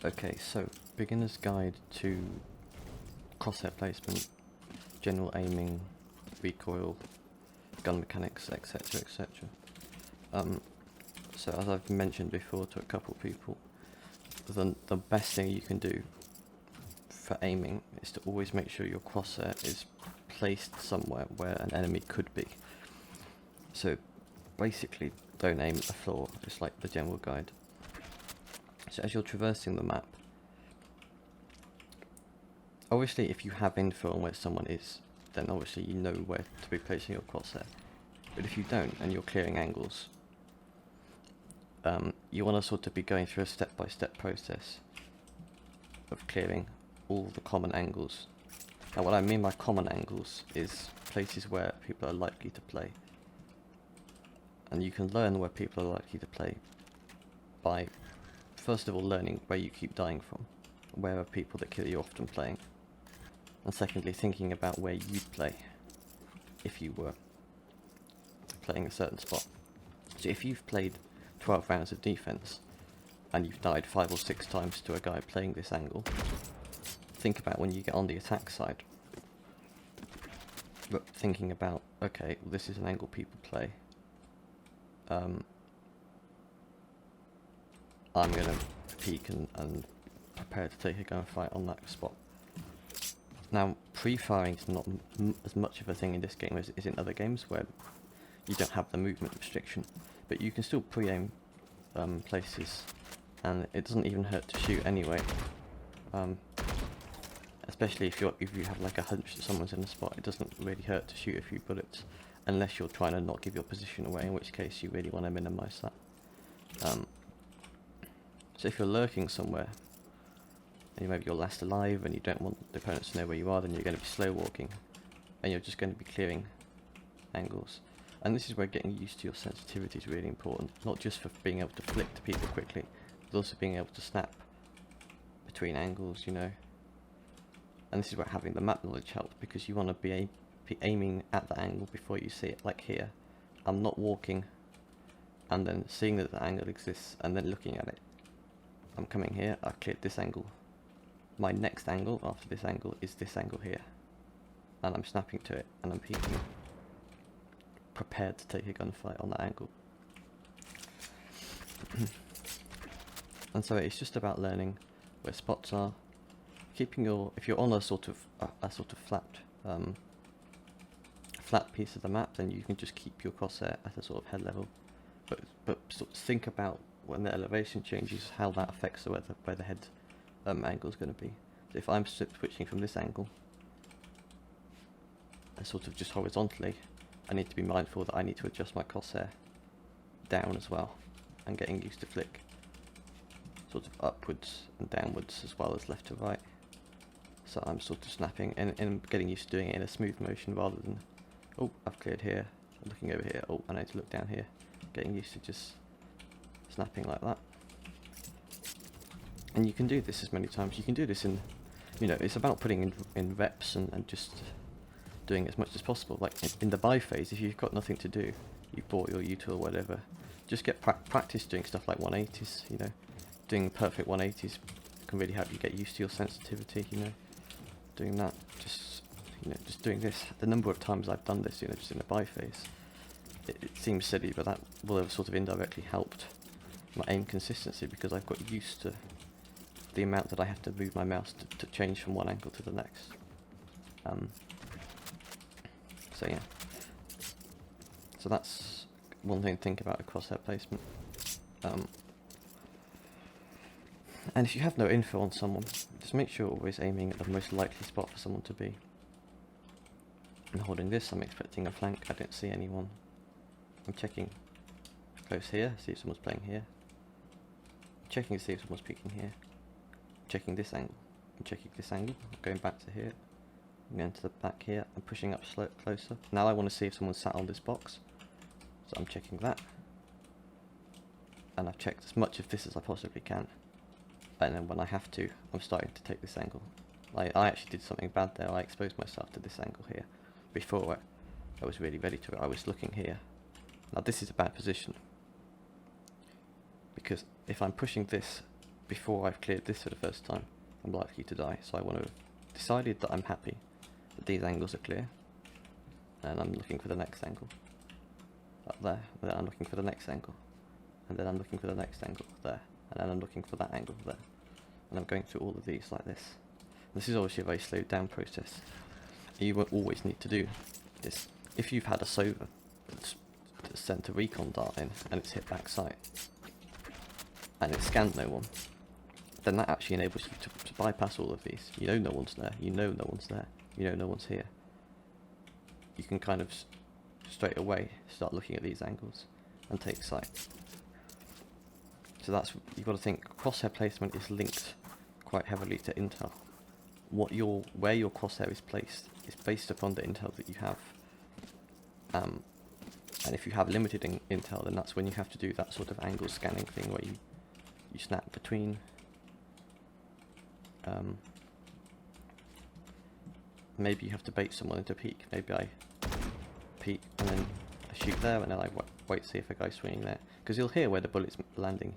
Okay, so beginner's guide to crosshair placement, general aiming, recoil, gun mechanics, etc, etc. So as I've mentioned before to a couple of people, the best thing you can do for aiming is to always make sure your crosshair is placed somewhere where an enemy could be. So basically don't aim at the floor, just like the general guide. So as you're traversing the map, obviously if you have info on where someone is, then obviously you know where to be placing your crosshair. But if you don't and you're clearing angles, you want to sort of be going through a step-by-step process of clearing all the common angles. Now what I mean by common angles is places where people are likely to play. And you can learn where people are likely to play by, first of all, learning where you keep dying from. Where are people that kill you often playing? And secondly, thinking about where you'd play if you were playing a certain spot. So if you've played 12 rounds of defense and you've died 5 or 6 times to a guy playing this angle, think about when you get on the attack side. But thinking about, okay, well, this is an angle people play. I'm going to peek and prepare to take a gunfight on that spot. Now, pre-firing is not as much of a thing in this game as it is in other games where you don't have the movement restriction, but you can still pre-aim places, and it doesn't even hurt to shoot anyway. Especially if you have like a hunch that someone's in a spot, it doesn't really hurt to shoot a few bullets, unless you're trying to not give your position away, in which case you really want to minimise that. So if you're lurking somewhere, and maybe you're last alive and you don't want the opponents to know where you are, then you're going to be slow walking, and you're just going to be clearing angles. And this is where getting used to your sensitivity is really important, not just for being able to flick to people quickly, but also being able to snap between angles, you know. And this is where having the map knowledge helps, because you want to be aiming at the angle before you see it, like here. I'm not walking and then seeing that the angle exists and then looking at it. I'm coming here, I've cleared this angle. My next angle after this angle is this angle here. And I'm snapping to it and I'm peeking, prepared to take a gunfight on that angle. And so it's just about learning where spots are, keeping your, if you're on a sort of flat piece of the map, then you can just keep your crosshair at a sort of head level, but sort of think about when the elevation changes, how that affects where the head angle is going to be. So if I'm switching from this angle, sort of just horizontally, I need to be mindful that I need to adjust my crosshair down as well, and getting used to flick sort of upwards and downwards as well as left to right. So I'm sort of snapping and getting used to doing it in a smooth motion rather than, oh, I've cleared here, looking over here, oh, I need to look down here. Getting used to just snapping like that. And you can do this as many times. You can do this in, you know, it's about putting in reps and just doing as much as possible. Like in the buy phase, if you've got nothing to do, you've bought your U2 or whatever, just get practice doing stuff like 180s, you know. Doing perfect 180s can really help you get used to your sensitivity, you know. Doing that, just, you know, just doing this. The number of times I've done this, you know, just in the buy phase, it seems silly, but that will have sort of indirectly helped my aim consistency, because I've got used to the amount that I have to move my mouse to change from one angle to the next. So yeah, so that's one thing to think about with crosshair placement. And if you have no info on someone, just make sure you're always aiming at the most likely spot for someone to be. I'm holding this, I'm expecting a flank, I don't see anyone. I'm checking close here, see if someone's playing here. I'm checking to see if someone's peeking here. I'm checking this angle. I'm checking this angle, I'm going back to here. I'm going to the back here, I'm pushing up closer. Now I want to see if someone's sat on this box. So I'm checking that. And I've checked as much of this as I possibly can. And then when I have to, I'm starting to take this angle. I actually did something bad there. I exposed myself to this angle here. Before I was really ready to it, I was looking here. Now this is a bad position, because if I'm pushing this before I've cleared this for the first time, I'm likely to die. So I want to have decided that I'm happy that these angles are clear, and I'm looking for the next angle up there, and then I'm looking for the next angle, and then I'm looking for the next angle there, and then I'm looking for that angle there, and I'm going through all of these like this. This is obviously a very slowed down process. You won't always need to do this. If you've had a SOVA that's sent a recon dart in and it's hit backside and it's scanned no one, then that actually enables you to bypass all of these. You know no one's there, you know no one's there, you know no one's here. You can kind of straight away start looking at these angles and take sight. So that's, you've got to think, crosshair placement is linked quite heavily to intel. Where your crosshair is placed is based upon the intel that you have. And if you have limited intel, then that's when you have to do that sort of angle scanning thing where you snap between. Maybe you have to bait someone into peek. Maybe I peek and then I shoot there, and then I wait to see if a guy's swinging there, because he'll hear where the bullet's landing.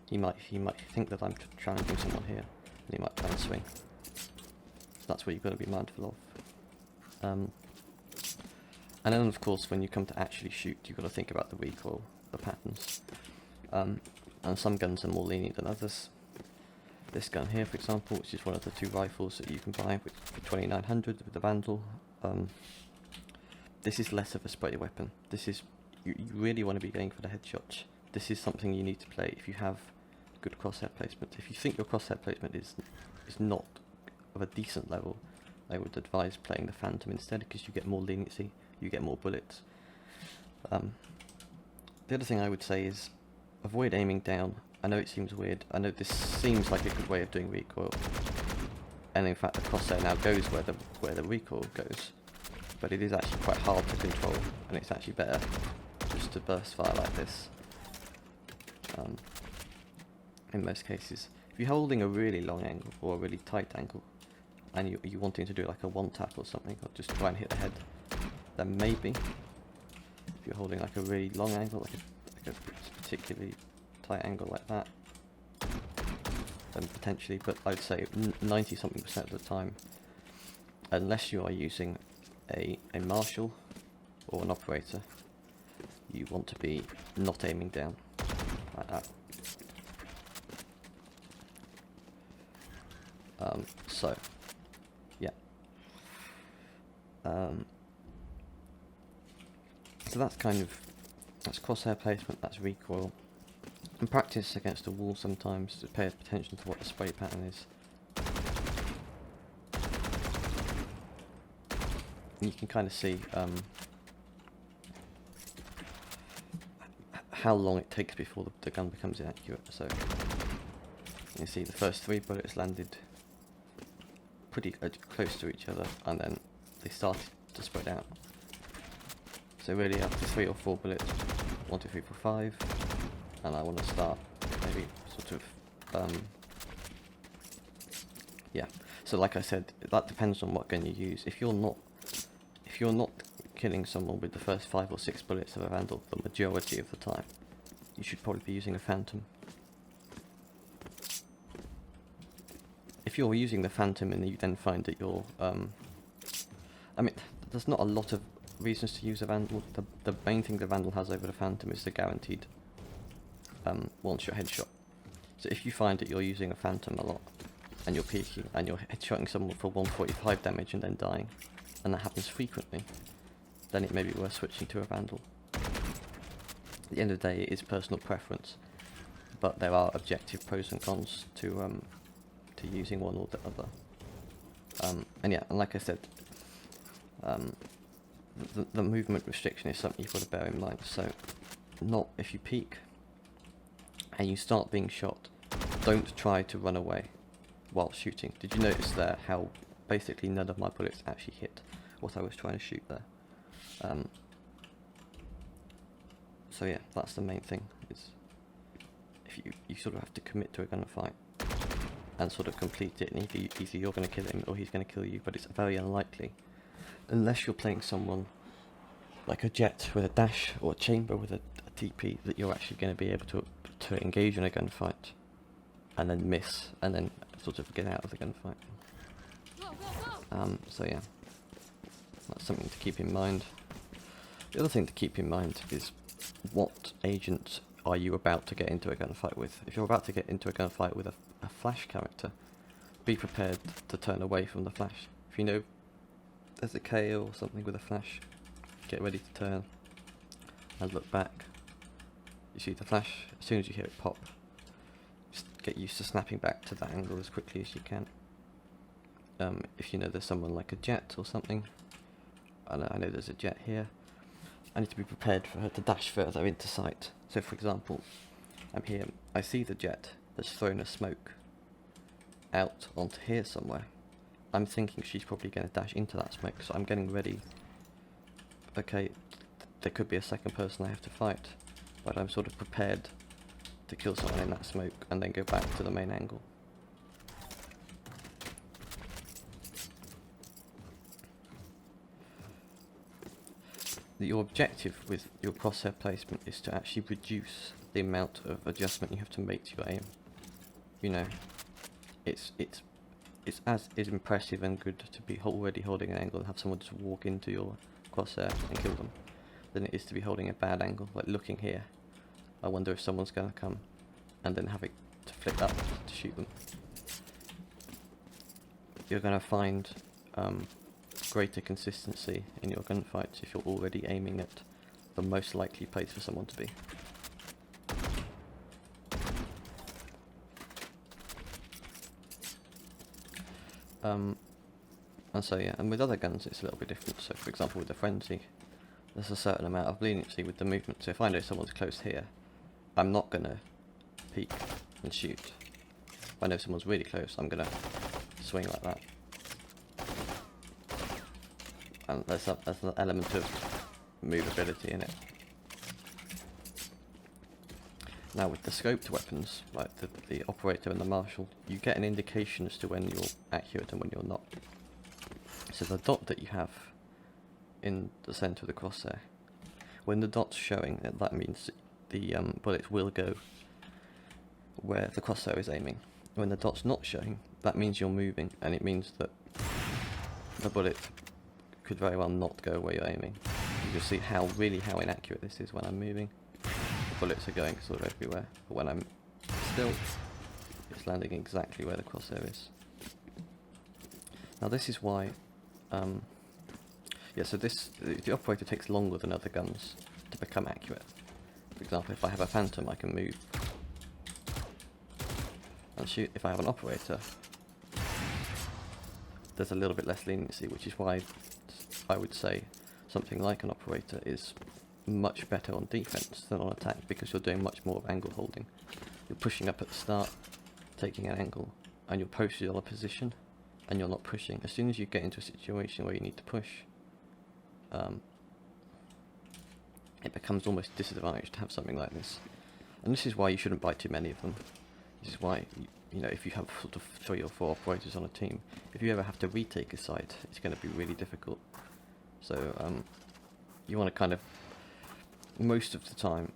He might think that I'm challenging someone here, and he might try and swing. So that's what you've got to be mindful of. And then of course when you come to actually shoot, you've got to think about the recoil, the patterns. And some guns are more lenient than others. This gun here, for example, which is one of the 2 rifles that you can buy for 2,900 with the Vandal. This is less of a spray weapon. This is, you really want to be going for the headshots. This is something you need to play if you have good crosshair placement. If you think your crosshair placement is not of a decent level, I would advise playing the Phantom instead, because you get more leniency, you get more bullets. The other thing I would say is avoid aiming down. I know it seems weird, I know this seems like a good way of doing recoil, and in fact the crosshair now goes where the recoil goes, but it is actually quite hard to control, and it's actually better just to burst fire like this in most cases. If you're holding a really long angle or a really tight angle and you're wanting to do like a one tap or something, or just try and hit the head, then maybe. If you're holding like a really long angle, like a particularly tight angle like that, then potentially, but I'd say 90-something% of the time, unless you are using a marshal or an operator, you want to be not aiming down like that. So yeah, so that's crosshair placement, that's recoil. And practice against a wall sometimes to pay attention to what the spray pattern is. And you can kind of see how long it takes before the gun becomes inaccurate. So you can see the first 3 bullets landed pretty close to each other, and then they started to spread out. So really after 3 or 4 bullets, 1, 2, 3, 4, 5, and I want to start maybe sort of yeah. So like I said, that depends on what gun you use. If you're not killing someone with the first 5 or 6 bullets of a Vandal the majority of the time, you should probably be using a Phantom. If you're using the Phantom and you then find that you're I mean, there's not a lot of reasons to use a Vandal. The main thing the Vandal has over the Phantom is the guaranteed one-shot headshot. So if you find that you're using a Phantom a lot, and you're peeking, and you're headshotting someone for 145 damage and then dying, and that happens frequently, then it may be worth switching to a Vandal. At the end of the day, it is personal preference, but there are objective pros and cons to using one or the other. And yeah, and like I said, the movement restriction is something you've got to bear in mind. So, not if you peek and you start being shot, don't try to run away while shooting. Did you notice there how basically none of my bullets actually hit what I was trying to shoot there? So yeah, that's the main thing. Is if you sort of have to commit to a gunfight and sort of complete it, and either you're going to kill him or he's going to kill you, but it's very unlikely unless you're playing someone like a Jet with a dash or a Chamber with a TP that you're actually going to be able to engage in a gunfight. and then miss, and then sort of get out of the gunfight. So yeah, that's something to keep in mind. The other thing to keep in mind is what agent are you about to get into a gunfight with. If you're about to get into a gunfight with a flash character, be prepared to turn away from the flash. If you know there's a KO or something with a flash, get ready to turn and look back. You see the flash, as soon as you hear it pop, just get used to snapping back to that angle as quickly as you can. If you know there's someone like a jet or something, I know there's a jet here, I need to be prepared for her to dash further into sight. So for example, I'm here, I see the jet that's thrown a smoke out onto here somewhere. I'm thinking she's probably going to dash into that smoke, so I'm getting ready. Okay, there could be a second person I have to fight, but I'm sort of prepared to kill someone in that smoke and then go back to the main angle. Your objective with your crosshair placement is to actually reduce the amount of adjustment you have to make to your aim. You know, it's as impressive and good to be already holding an angle and have someone just walk into your crosshair and kill them than it is to be holding a bad angle, like looking here. I wonder if someone's going to come, and then have it to flick up to shoot them. You're going to find greater consistency in your gunfights if you're already aiming at the most likely place for someone to be. And so yeah, and with other guns it's a little bit different. So for example with the frenzy, there's a certain amount of leniency with the movement. So if I know someone's close here, I'm not going to peek and shoot. If I know someone's really close, I'm going to swing like that. And there's an element of movability in it. Now with the scoped weapons, like the operator and the marshal, you get an indication as to when you're accurate and when you're not. So the dot that you have in the centre of the crosshair, when the dot's showing, that means the bullets will go where the crosshair is aiming. When the dot's not showing, that means you're moving, and it means that the bullet could very well not go where you're aiming. You can see how inaccurate this is when I'm moving. The bullets are going sort of everywhere, but when I'm still, it's landing exactly where the crosshair is. Now this is why, so the operator takes longer than other guns to become accurate. For example, if I have a phantom, I can move and shoot. If I have an operator, there's a little bit less leniency, which is why I would say something like an operator is much better on defense than on attack, because you're doing much more of angle holding. You're pushing up at the start, taking an angle, and you're posted on a position, and you're not pushing. As soon as you get into a situation where you need to push, it becomes almost disadvantaged to have something like this. And this is why you shouldn't buy too many of them. This is why, you know, if you have sort of 3 or 4 operators on a team, if you ever have to retake a site, it's going to be really difficult. So you want to kind of, most of the time,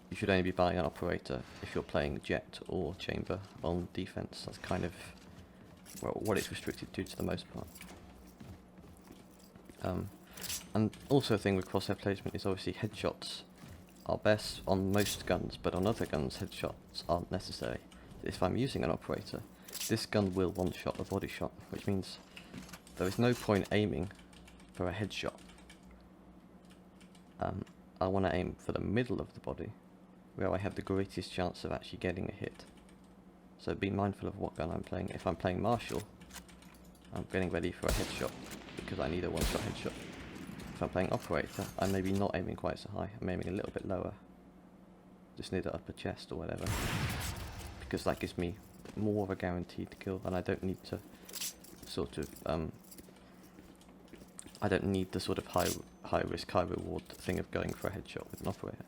you should only be buying an operator if you're playing jet or chamber on defense. That's kind of, well, what it's restricted to the most part. And also a thing with crosshair placement is obviously headshots are best on most guns, but on other guns headshots aren't necessary. If I'm using an operator, this gun will one-shot a body shot, which means there is no point aiming for a headshot. I want to aim for the middle of the body, where I have the greatest chance of actually getting a hit. So be mindful of what gun I'm playing. If I'm playing Marshal, I'm getting ready for a headshot, because I need a one-shot headshot. If I'm playing Operator, I'm maybe not aiming quite so high, I'm aiming a little bit lower. Just near the upper chest or whatever. Because that gives me more of a guaranteed kill, and I don't need to sort of, I don't need the sort of high risk, high reward thing of going for a headshot with an operator.